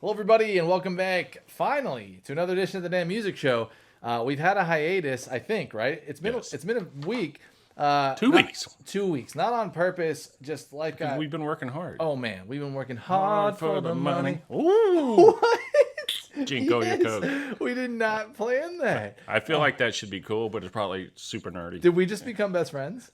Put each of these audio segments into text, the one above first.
Hello, everybody, and welcome back, finally, to another edition of the Damn Music Show. We've had a hiatus, I think, right? It's been Yes. it's been a week. 2 weeks. 2 weeks, not on purpose, just like Because we've been working hard. oh man, we've been working hard for the money. Ooh. What? Jinko Yes. Yakob. We did not plan that. I feel like that should be cool, but it's probably super nerdy. Did we just become best friends?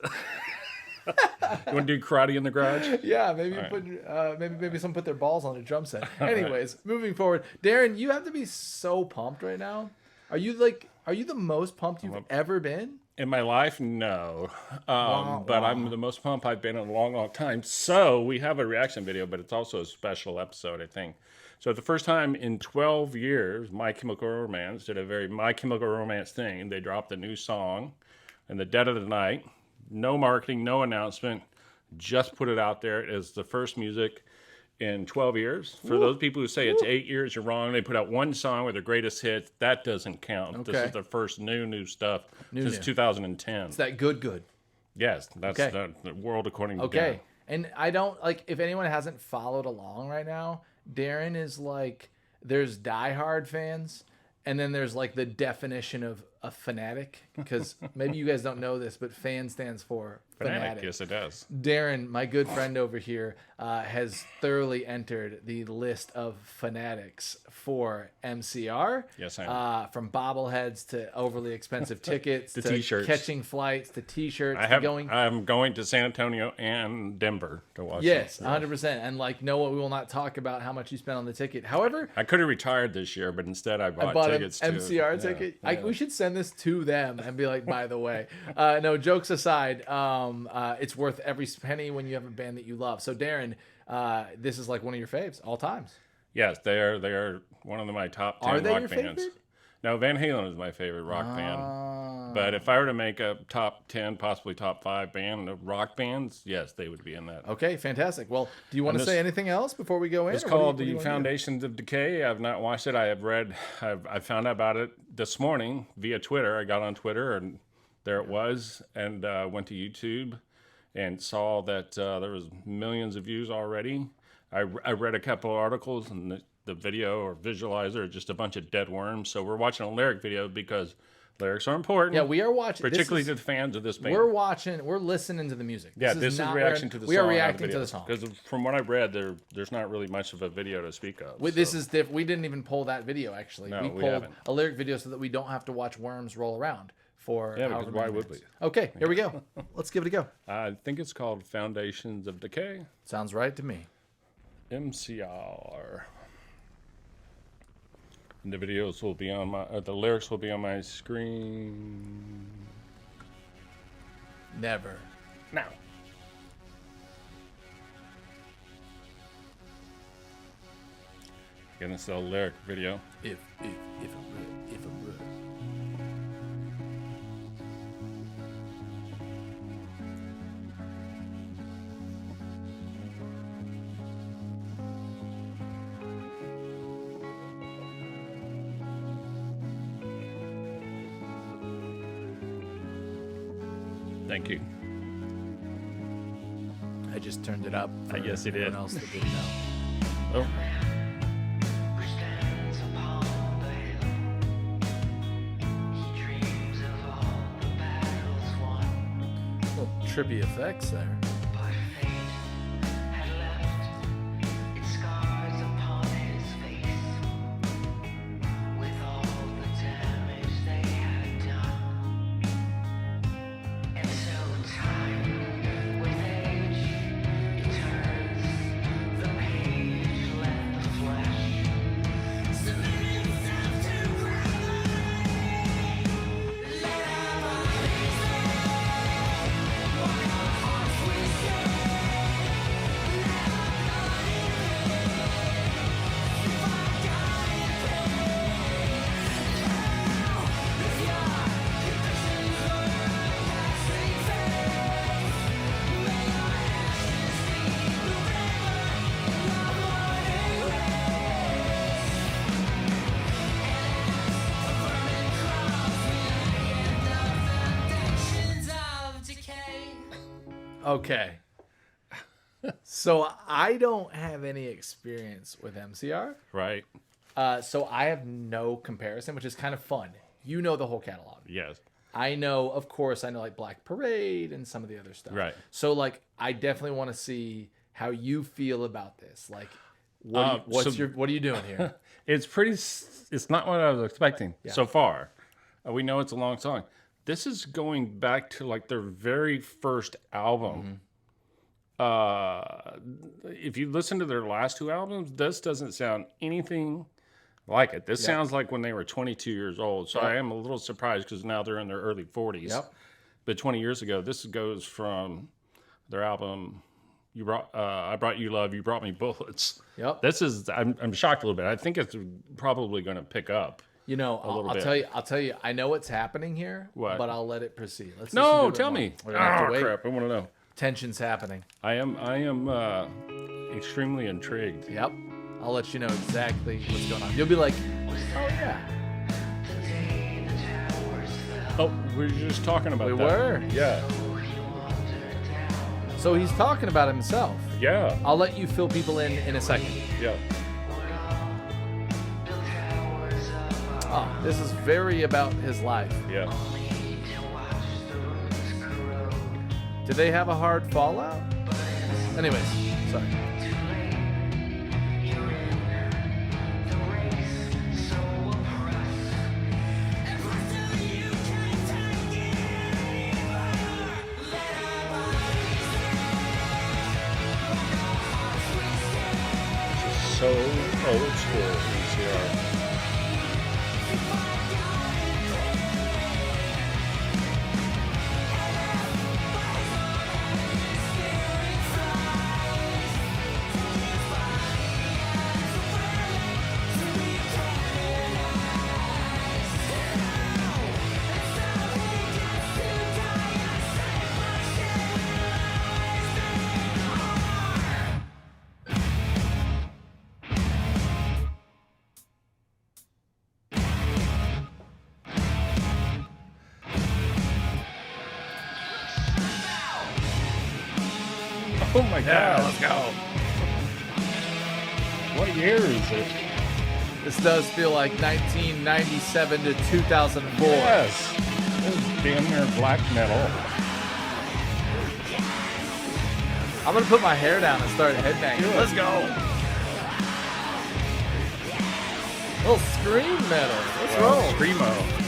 You want to do karate in the garage? Yeah, maybe All put maybe someone put their balls on a drum set. Anyways, moving forward, Darren, you have to be so pumped right now. Are you the most pumped you've ever been? In my life, no. But I'm the most pumped I've been in a long, long time. So we have a reaction video, but it's also a special episode, I think. So the first time in 12 years, My Chemical Romance did a very My Chemical Romance thing. They dropped a new song in the dead of the night. No marketing, no announcement. Just put it out there as the first music in 12 years. For those people who say it's 8 years, you're wrong. They put out one song with their greatest hits. That doesn't count. Okay. This is the first new stuff since 2010. It's that good. Yes, that's Okay. the world according to Okay. And I don't if anyone hasn't followed along right now, Darren is there's diehard fans, and then there's the definition of a fanatic, because maybe you guys don't know this, but fan stands for fanatic. Yes, it does. Darren, my good friend over here, has thoroughly entered the list of fanatics for MCR. Yes, I am. From bobbleheads to overly expensive tickets to t-shirts. catching flights to T-shirts I'm going to San Antonio and Denver to watch. Yes, it. 100%. And no, we will not talk about how much you spent on the ticket. However, I could have retired this year, but instead I bought an tickets to MCR ticket. Yeah. We should send this to them and be like, by the way, no, jokes aside, it's worth every penny when you have a band that you love. So Darren, this is one of your faves all times. Yes, they are one of my top 10 Are they rock your bands. favorite? No, Van Halen is my favorite rock band. But if I were to make a top 10, possibly top 5 band of rock bands, yes, they would be in that. Okay, fantastic. Well, do you want to say anything else before we go in? It's called The Foundations of Decay. I've not watched it. I found out about it this morning via Twitter. I got on Twitter and there it was, and went to YouTube and saw that there was millions of views already. I read a couple of articles, and the video or visualizer is just a bunch of dead worms. So we're watching a lyric video because lyrics are important. Yeah, we are watching. Particularly to the fans of this band. We're listening to the music. Yeah, this is reaction to the song. We are reacting to the song. Because from what I've read, there's not really much of a video to speak of. We didn't even pull that video, actually. No, we we pulled haven't. a lyric video so that we don't have to watch worms roll around for Yeah, however because why many would minutes. we? Okay, here we go. Let's give it a go. I think it's called Foundations of Decay. Sounds right to me. MCR. And the videos will be on the lyrics will be on my screen Never. now. Again, it's a lyric video. If a word. Thank you. I just turned it up. For Yes, you anyone did. else that didn't know. Oh, Who stands upon the hill? He dreams of all the battles won, Little trippy effects there. but fate had left its scars upon his face, with all the damage they had done. And so time, with age, it turns the page, let the flesh submit itself to gravity. Let our bodies walk our hearts we say. Let our blood if I die in pain. Now, if your convictions are passing phase, may your ashes be the river of morning rays. Vermin crawls near the foundations of decay. Okay. So I don't have any experience with MCR. Right. So I have no comparison, which is kind of fun. You know the whole catalog. Yes. I know, of course, I know like Black Parade and some of the other stuff. Right. So like, I definitely want to see how you feel about this. Like, what are you doing here? It's not what I was expecting so far. We know it's a long song. This is going back to like their very first album. If you listen to their last two albums, this doesn't sound anything like it. This sounds like when they were 22 years old. So I am a little surprised because now they're in their early 40s. Yep. But 20 years ago, this goes from their album, I Brought You Love, You Brought Me Bullets. Yep. This is, I'm shocked a little bit. I think it's probably going to pick up. You know, little I'll bit. tell you, I know what's happening here, What? but I'll let it proceed. Let's listen No, to it tell more. me. We're gonna have to wait. Crap, I want to know. Tension's happening. I am extremely intrigued. Yep. I'll let you know exactly what's going on. You'll be like, oh yeah. Oh, we were just talking about We that. were. Yeah. So he's talking about himself. Yeah. I'll let you fill people in a second. Yeah. Oh, this is very about his life. Yeah. Did they have a hard fallout? Anyways, sorry. So old school MCR. Oh my God. Let's go. What year is it? This does feel like 1997 to 2004. Yes. This is damn near black metal. I'm gonna put my hair down and start headbanging. Let's go. Little scream metal. Let's roll. Screamo.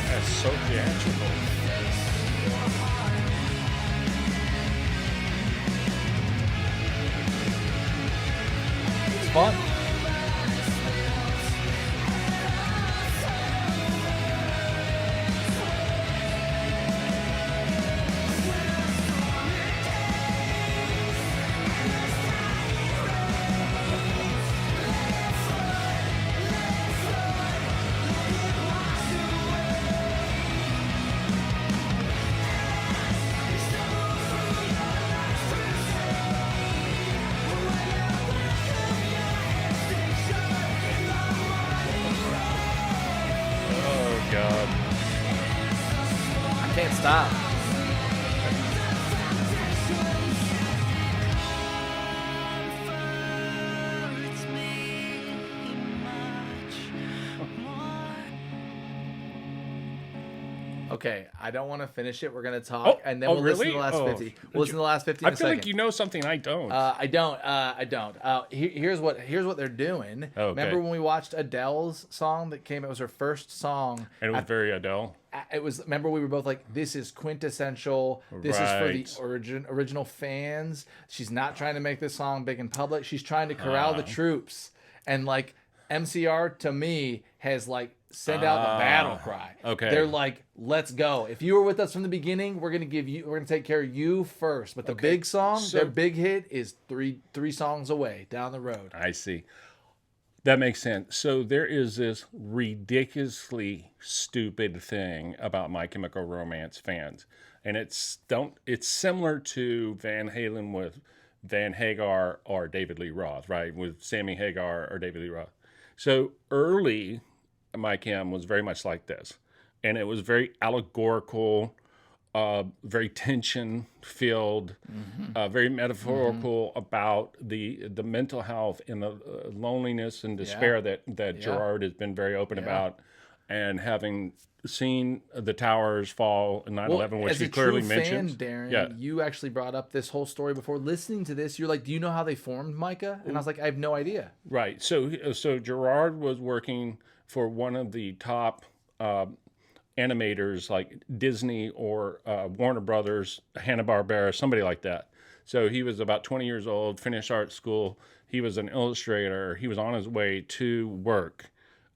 That's so theatrical. It's fun. Oh God. I can't stop. Okay, I don't want to finish it. We're gonna talk, Oh, and then oh, we'll listen to really? the last Oh, 50. We'll listen to the last 50 in I a feel second. like you know something I don't. I don't. I don't. Here's what they're doing. Okay. Remember when we watched Adele's song that came? It was her first song. and it was very Adele. It was. Remember we were both like, "This is quintessential. This is for the Right. original fans." She's not trying to make this song big in public. She's trying to corral the troops. And like MCR to me has like send out the battle cry. okay. They're like, "Let's go. If you were with us from the beginning, we're gonna take care of you first." But the big song, So- their big hit is three songs away down the road. I see. That makes sense. So there is this ridiculously stupid thing about My Chemical Romance fans, and it's similar to Van Halen with Van Hagar or David Lee Roth, right? With Sammy Hagar or David Lee Roth. So early My Chem was very much like this, and it was very allegorical, very tension filled, very metaphorical about the mental health and the loneliness and despair that Gerard has been very open about, and having seen the towers fall in 9/11, which as he a clearly true mentions. fan, Darren, Yeah. you actually brought up this whole story before listening to this. You're like, do you know how they formed Micah? And I was like, I have no idea. Right. So Gerard was working for one of the top animators like Disney or Warner Brothers, Hanna-Barbera, somebody like that. So he was about 20 years old, finished art school. He was an illustrator. He was on his way to work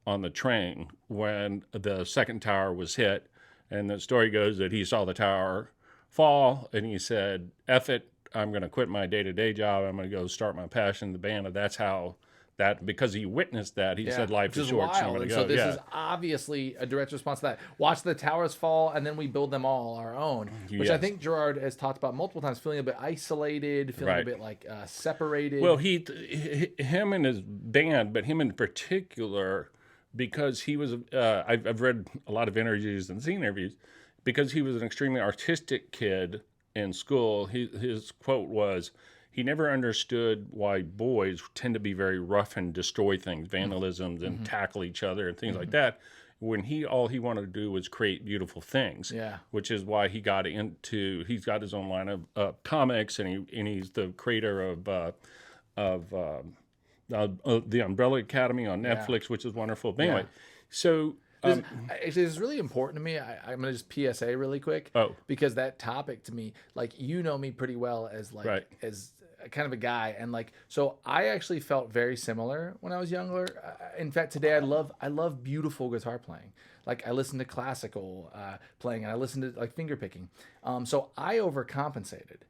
on the train when the second tower was hit. And the story goes that he saw the tower fall and he said, F it, I'm going to quit my day-to-day job. I'm going to go start my passion, the band. And that's how that, because he witnessed that, he said, life is short, so I'm wild. going And to so go. this is obviously a direct response to that. Watch the towers fall, and then we build them all our own, which I Yes. think Gerard has talked about multiple times, feeling a bit isolated, feeling a Right. bit like separated. Well, him and his band, but him in particular, because he was, I've read a lot of interviews and seen interviews, because he was an extremely artistic kid in school. His quote was, he never understood why boys tend to be very rough and destroy things, vandalisms, and tackle each other and things like that. When all he wanted to do was create beautiful things. Yeah. Which is why he got into. He's got his own line of comics, and he's the creator of the Umbrella Academy on Netflix, which is wonderful. But anyway, so. Actually, it's really important to me. I'm gonna just PSA really quick. Because that topic to me, like, you know me pretty well as like Right. as kind of a guy, and like, so I actually felt very similar when I was younger. In fact, today I love beautiful guitar playing. Like, I listen to classical playing, and I listen to like finger picking. So I overcompensated.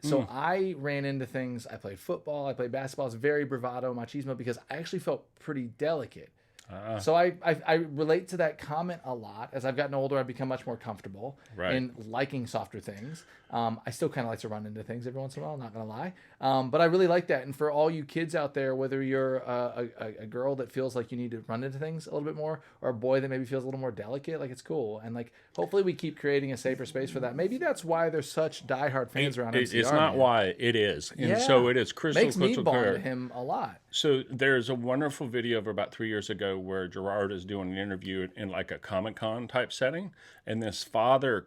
So I ran into things. I played football. I played basketball. It's very bravado, machismo, because I actually felt pretty delicate. So I relate to that comment a lot. As I've gotten older, I've become much more comfortable in liking softer things. I still kind of like to run into things every once in a while, not going to lie. But I really like that. And for all you kids out there, whether you're a girl that feels like you need to run into things a little bit more, or a boy that maybe feels a little more delicate, like, it's cool. And like, hopefully we keep creating a safer space for that. Maybe that's why there's such diehard fans around MCR. It's not why, it is. And so it is crystal Makes me bond clear. to him a lot. So there's a wonderful video of about 3 years ago where Gerard is doing an interview in like a Comic-Con type setting, and this father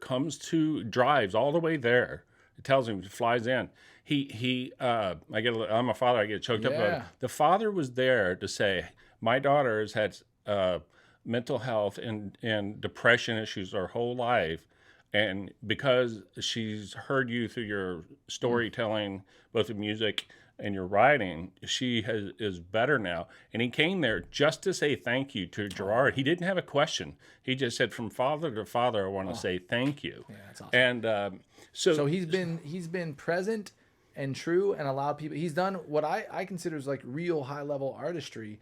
drives all the way there. It tells him, flies in. I'm a father, I get choked up about it. The father was there to say, my daughter has had mental health and depression issues her whole life. And because she's heard you through your storytelling, both in music and your writing, she is better now. And he came there just to say thank you to Gerard. He didn't have a question. He just said, from father to father, I want to say thank you. Yeah, that's awesome. And So he's been present and true, and allowed people. He's done what I consider is like real high level artistry,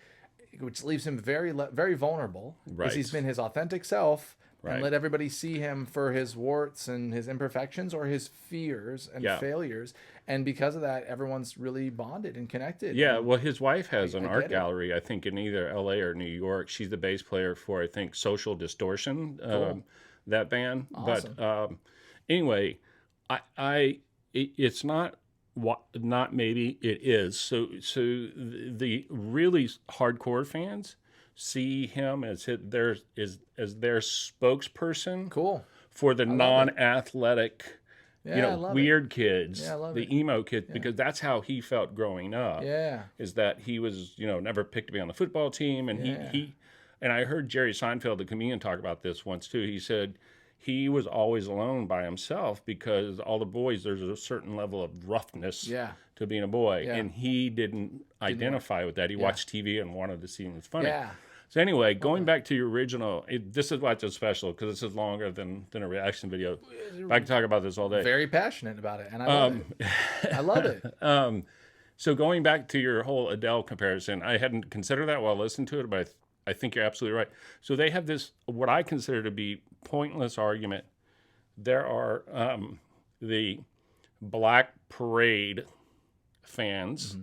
which leaves him very vulnerable. Because he's been his authentic self. And let everybody see him for his warts and his imperfections, or his fears and failures. And because of that, everyone's really bonded and connected. Yeah, well, his wife has an art gallery, I think, in either L.A. or New York. She's the bass player for, I think, Social Distortion, that band. Awesome. But anyway, it's not maybe, it is. So the really hardcore fans see him as their spokesperson. Cool. For the non-athletic, weird kids, love the it. emo kids, because that's how he felt growing up. Yeah. Is that he was, never picked to be on the football team, and he and I heard Jerry Seinfeld, the comedian, talk about this once too. He said he was always alone by himself because all the boys, there's a certain level of roughness to being a boy, and he didn't identify with that. He watched TV and wanted to see him as funny. Yeah. So anyway, going back to your original, this is why it's special, because this is longer than a reaction video. I can talk about this all day. Very passionate about it, and I love it. I love it. So going back to your whole Adele comparison, I hadn't considered that while listening to it, but I think you're absolutely right. So they have this, what I consider to be pointless argument. There are the Black Parade fans,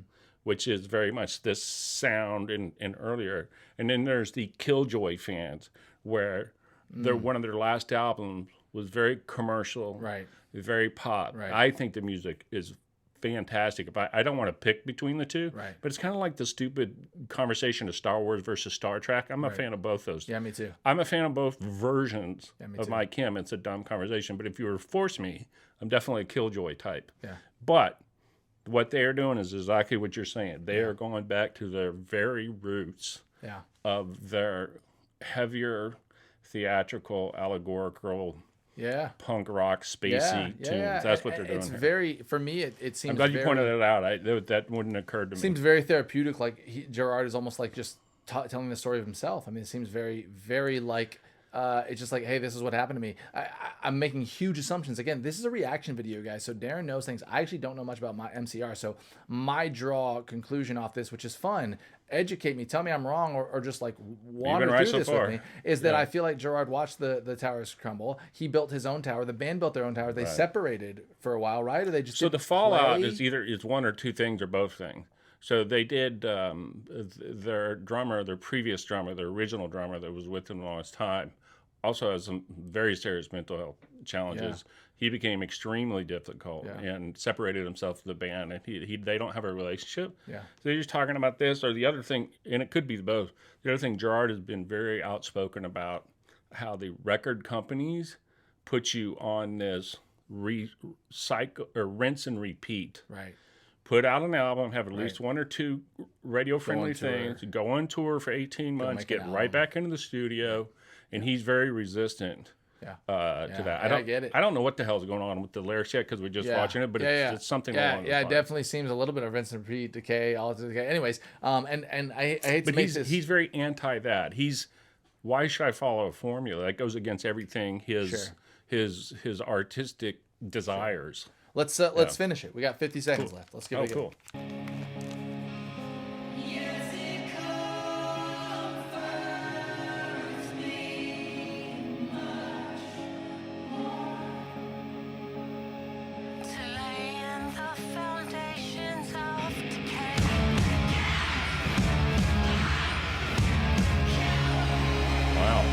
which is very much this sound and earlier. And then there's the Killjoy fans, where one of their last albums was very commercial, Right. very pop. Right. I think the music is fantastic. If I don't want to pick between the two, Right. but it's kind of like the stupid conversation of Star Wars versus Star Trek. I'm a fan of both those. Yeah, me too. I'm a fan of both versions me of too. Mike Kim. It's a dumb conversation, but if you were to force me, I'm definitely a Killjoy type. Yeah. But what they are doing is exactly what you're saying. They are going back to their very roots Yeah. of their heavier, theatrical, allegorical, Yeah. punk rock, spacey Yeah. tunes. Yeah. That's what they're doing. It's here. very, for me, it seems I'm glad you very, pointed it out. That wouldn't occur to me. seems very therapeutic. Like Gerard is almost like just telling the story of himself. I mean, it seems very, very like, it's just like, hey, this is what happened to me. I'm making huge assumptions. Again, this is a reaction video, guys. So Darren knows things. I actually don't know much about my MCR. So my conclusion off this, which is fun, educate me, tell me I'm wrong, or just like wander right through so this far. with me, is that I feel like Gerard watched the towers crumble. He built his own tower. The band built their own tower. They separated for a while, right? Or they just So didn't the fallout play? is either one or two things or both things. So they did their drummer, their previous drummer, their original drummer that was with them the longest time, also has some very serious mental health challenges. He became extremely difficult and separated himself from the band, and they don't have a relationship. Yeah. So they're just talking about this, or the other thing, and it could be both. The other thing, Gerard has been very outspoken about how the record companies put you on this recycle or rinse and repeat. Right. Put out an album, have at least one or two radio-friendly tour. things, go on tour for 18 months, make an get right album. back into the studio, and he's very resistant Yeah. to that. I get it. I don't know what the hell's going on with the lyrics yet because we're just watching it, but it's something along those it lines. definitely seems a little bit of Vincent Reed decay, all to decay. Anyways, and I hate to But make this. he's very anti that. Why should I follow a formula that goes against everything his artistic desires? Let's finish it. We got 50 seconds left. Let's give it a go. Cool. Yes, it comforts me much more to lay in the foundations of decay. Wow.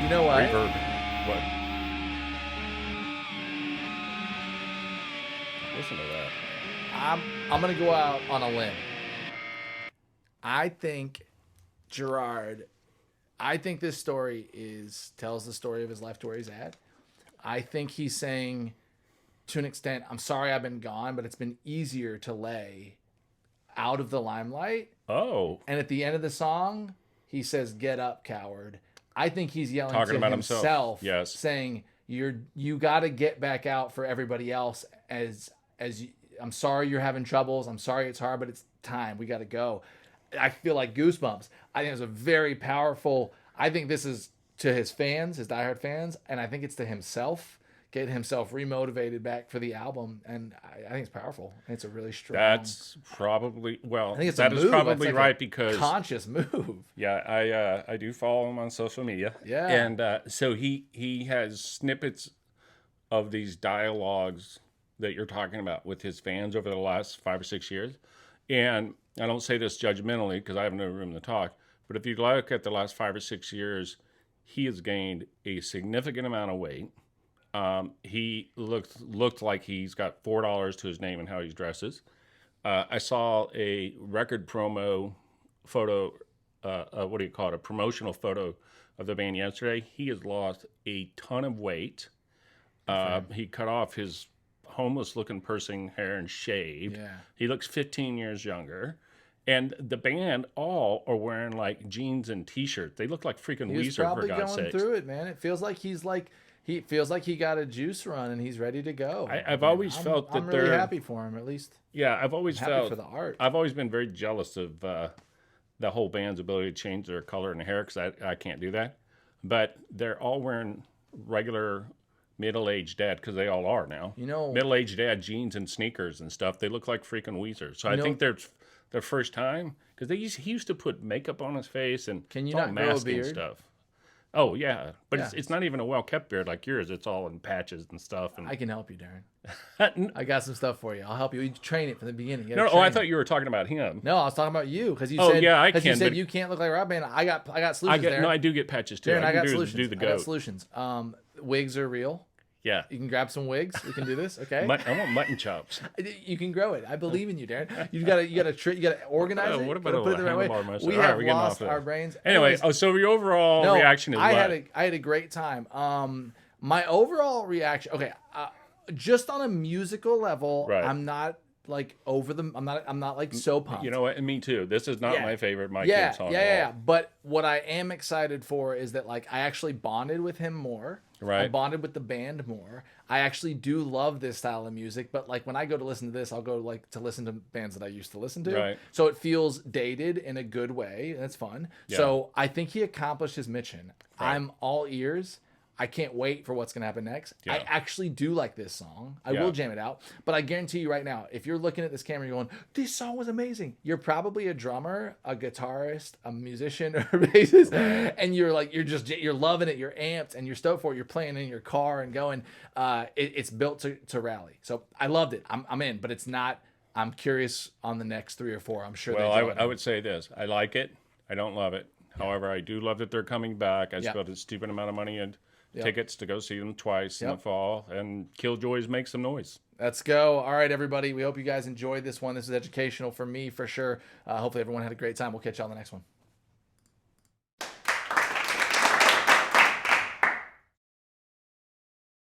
You know what? Reverb. What? Listen to that. I'm gonna go out on a limb. I think Gerard. I think this story tells the story of his life to where he's at. I think he's saying, to an extent, I'm sorry I've been gone, but it's been easier to lay out of the limelight. Oh, And at the end of the song, he says, "Get up, coward." I think he's yelling Talking to about himself, himself. Yes. saying, "You got to get back out for everybody else. I'm sorry you're having troubles. I'm sorry it's hard, but it's time. We got to go." I feel like goosebumps. I think it's a very powerful. I think this is to his fans, his diehard fans, and I think it's to himself, getting himself remotivated back for the album, and I think it's powerful. And it's a really strong. that's probably I think it's that a is move. probably It's like right a because conscious move. yeah, I do follow him on social media. Yeah. And so he has snippets of these dialogues that you're talking about with his fans over the last 5 or 6 years. And I don't say this judgmentally because I have no room to talk, but if you look at the last 5 or 6 years, he has gained a significant amount of weight. He looked like he's got $4 to his name and how he dresses. I saw a record promo photo, what do you call it, a promotional photo of the band yesterday. He has lost a ton of weight. He cut off his homeless-looking person hair and shaved. Yeah. He looks 15 years younger. And the band all are wearing like jeans and t-shirts. They look like freaking He's Weezer, for probably God's going sakes. through it, man. It feels like he feels like he got a juice run and he's ready to go. I've always felt that I'm really they're happy for him, at least. Yeah, I've always Happy felt for the art. I've always been very jealous of the whole band's ability to change their color and hair because I can't do that. But they're all wearing regular middle-aged dad, because they all are now. Middle-aged dad jeans and sneakers and stuff. They look like freaking Weezer. So I think they're their first time, because he used to put makeup on his face and Can you it's all not grow a masking beard? stuff. Oh yeah, but Yeah. it's not even a well-kept beard like yours. It's all in patches and stuff. And I can help you, Darren. I got some stuff for you. I'll help you. You train it from the beginning. You no, gotta oh, I train thought it. you were talking about him. No, I was talking about you because you Oh, said yeah, I you can, said but- you can't look like Rob Band. I got solutions. Darren. I do get patches too. Darren, I got do, solutions. do the I got goat. solutions. Wigs are real. Yeah. You can grab some wigs. We can do this, okay? I want mutton chops. You can grow it. I believe in you, Darren. You gotta organize it. What about Gotta put it the right way. handlebar mustache? We All right, have we're getting off lost there. our brains. Anyway, Anyways, so your overall no, reaction is I what? had a great time. My overall reaction. Okay, just on a musical level, Right. I'm not like over them. I'm not like so pumped. You know what? And me too. This is not Yeah. my favorite Mike yeah, Kid song yeah, at all. yeah. But what I am excited for is that like I actually bonded with him more. I Right. bonded with the band more. I actually do love this style of music, but like when I go to listen to this, I'll go like to listen to bands that I used to listen to. Right. So it feels dated in a good way. That's fun. Yeah. So I think he accomplished his mission. Right. I'm all ears. I can't wait for what's going to happen next. Yeah. I actually do like this song. I Yeah. will jam it out. But I guarantee you right now, if you're looking at this camera, you're going, this song was amazing. You're probably a drummer, a guitarist, a musician, or a bassist. And you're like, you're loving it. You're amped and you're stoked for it. You're playing in your car and going, it's built to rally. So I loved it. I'm in, but it's not, I'm curious on the next 3 or 4. I'm sure Well, they do I would say this. I like it. I don't love it. However, I do love that they're coming back. I Yeah. spent a stupid amount of money and Yep. tickets to go see them twice in the Yep. fall, and Killjoys make some noise. Let's go. All right, everybody. We hope you guys enjoyed this one. This is educational for me, for sure. Hopefully everyone had a great time. We'll catch you on the next one.